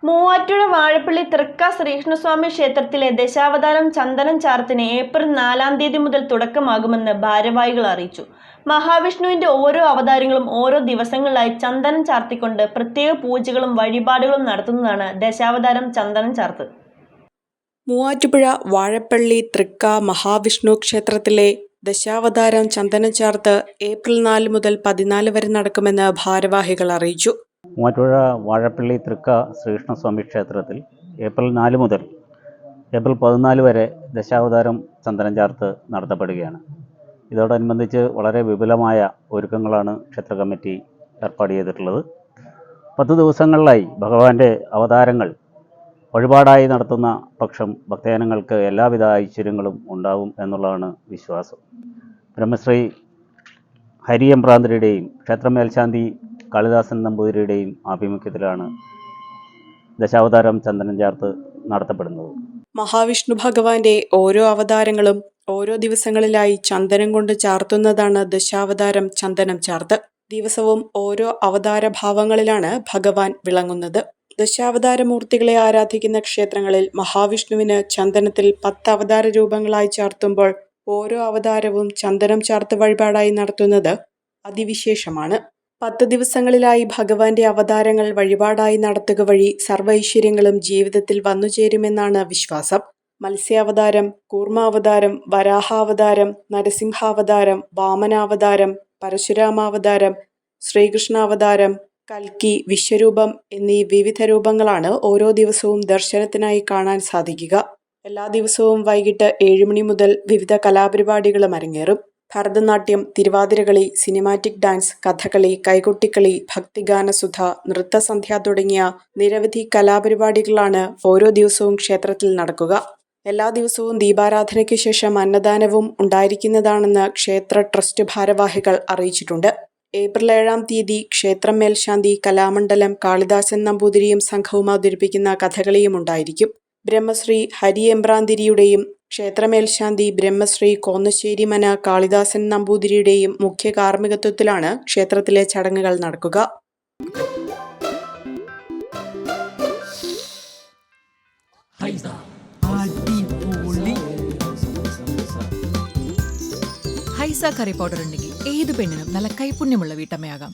മൂവാറ്റുപുഴ വാഴപ്പള്ളി തൃക്ക ശ്രീകൃഷ്ണസ്വാമി ക്ഷേത്രത്തിലെ ദശാവതാരം ചന്ദനം ചാർത്തിന് ഏപ്രിൽ 4-ാം തീയതി മുതൽ തുടക്കമാകുമെന്ന് ഭാരവാഹികൾ അറിയിച്ചു. മഹാവിഷ്ണുവിന്റെ ഓരോ അവതാരങ്ങളും ഓരോ ദിവസങ്ങളിലായി ചന്ദനം ചാർത്തിക്കൊണ്ട് പ്രത്യേക പൂജകളും വഴിപാടുകളും നടത്തുന്നതാണ് ദശാവതാരം ചന്ദനം ചാർത്ത്. മൂവാറ്റുപുഴ വാഴപ്പള്ളി തൃക്ക മഹാവിഷ്ണു ക്ഷേത്രത്തിലെ ദശാവതാരം ചന്ദനം ചാർത്ത് ഏപ്രിൽ 4 മുതൽ 14 വരെ നടക്കുമെന്ന് ഭാരവാഹികൾ അറിയിച്ചു. മൂവാറ്റുപുഴ വാഴപ്പള്ളി തൃക്ക ശ്രീകൃഷ്ണസ്വാമി ക്ഷേത്രത്തിൽ ഏപ്രിൽ 4 മുതൽ ഏപ്രിൽ 14 വരെ ദശാവതാരം ചന്ദനം ചാർത്ത് നടത്തപ്പെടുകയാണ്. ഇതോടനുബന്ധിച്ച് വളരെ വിപുലമായ ഒരുക്കങ്ങളാണ് ക്ഷേത്ര കമ്മിറ്റി ഏർപ്പാട് ചെയ്തിട്ടുള്ളത്. 10 ദിവസങ്ങളിലായി ഭഗവാന്റെ അവതാരങ്ങൾ വഴിപാടായി നടത്തുന്ന പക്ഷം ഭക്തജനങ്ങൾക്ക് എല്ലാവിധ ഐശ്വര്യങ്ങളും ഉണ്ടാകും എന്നുള്ളതാണ് വിശ്വാസം. ബ്രഹ്മശ്രീ ഹരി എമ്പ്രാന്തിരിയുടെയും ക്ഷേത്രമേൽശാന്തി കാളിദാസൻ നമ്പൂതിരിയുടെയും ആഭിമുഖ്യത്തിലാണ് ദശാവതാരം ചന്ദനം ചാർത്ത് നടത്തപ്പെടുന്നത്. മഹാവിഷ്ണു ഭഗവാന്റെ ഓരോ അവതാരങ്ങളും ഓരോ ദിവസങ്ങളിലായി ചന്ദനം കൊണ്ട് ചാർത്തുന്നതാണ് ദശാവതാരം ചന്ദനം ചാർത്ത്. ദിവസവും ഓരോ അവതാര ഭാവങ്ങളിലാണ് ഭഗവാൻ വിളങ്ങുന്നത്. ദശാവതാരമൂർത്തികളെ ആരാധിക്കുന്ന ക്ഷേത്രങ്ങളിൽ മഹാവിഷ്ണുവിന് ചന്ദനത്തിൽ 10 അവതാര രൂപങ്ങളായി ചാർത്തുമ്പോൾ ഓരോ അവതാരവും ചന്ദനം ചാർത്ത് വഴിപാടായി നടത്തുന്നത് അതിവിശേഷമാണ്. 10 ദിവസങ്ങളിലായി ഭഗവാന്റെ അവതാരങ്ങൾ വഴിപാടായി നടത്തുക വഴി സർവൈശ്വര്യങ്ങളും ജീവിതത്തിൽ വന്നുചേരുമെന്നാണ് വിശ്വാസം. മത്സ്യാവതാരം, കൂർമാവതാരം, വരാഹാവതാരം, നരസിംഹാവതാരം, വാമനാവതാരം, പരശുരാമാവതാരം, ശ്രീകൃഷ്ണാവതാരം, കൽക്കി, വിശ്വരൂപം എന്നീ വിവിധ രൂപങ്ങളാണ് ഓരോ ദിവസവും ദർശനത്തിനായി കാണാൻ സാധിക്കുക. എല്ലാ ദിവസവും വൈകിട്ട് 7 മണി മുതൽ വിവിധ കലാപരിപാടികളും അരങ്ങേറും. ഭരതനാട്യം, തിരുവാതിരകളി, സിനിമാറ്റിക് ഡാൻസ്, കഥകളി, കൈകൊട്ടിക്കളി, ഭക്തിഗാനസുധ, നൃത്തസന്ധ്യ തുടങ്ങിയ നിരവധി കലാപരിപാടികളാണ് ഓരോ ദിവസവും ക്ഷേത്രത്തിൽ നടക്കുക. എല്ലാ ദിവസവും ദീപാരാധനയ്ക്ക് ശേഷം അന്നദാനവും ഉണ്ടായിരിക്കുന്നതാണെന്ന് ക്ഷേത്ര ട്രസ്റ്റ് ഭാരവാഹികൾ അറിയിച്ചിട്ടുണ്ട്. ഏപ്രിൽ 7-ാം തീയതി ക്ഷേത്രം മേൽശാന്തി കലാമണ്ഡലം കാളിദാസൻ നമ്പൂതിരിയും സംഘവും അവതരിപ്പിക്കുന്ന കഥകളിയും ഉണ്ടായിരിക്കും. ബ്രഹ്മശ്രീ ഹരി എമ്പ്രാന്തിരിയുടെയും ക്ഷേത്രമേൽശാന്തി ബ്രഹ്മശ്രീ കോന്നശ്ശേരി മന കാളിദാസൻ നമ്പൂതിരിയുടെയും മുഖ്യ കാർമ്മികത്വത്തിലാണ് ക്ഷേത്രത്തിലെ ചടങ്ങുകൾ നടക്കുക. ഹൈസ കറി പൗഡർ ഉണ്ടെങ്കിൽ ഏത് പെണ്ണിനും നല്ല കൈപുണ്യമുള്ള വീട്ടമ്മയാകാം.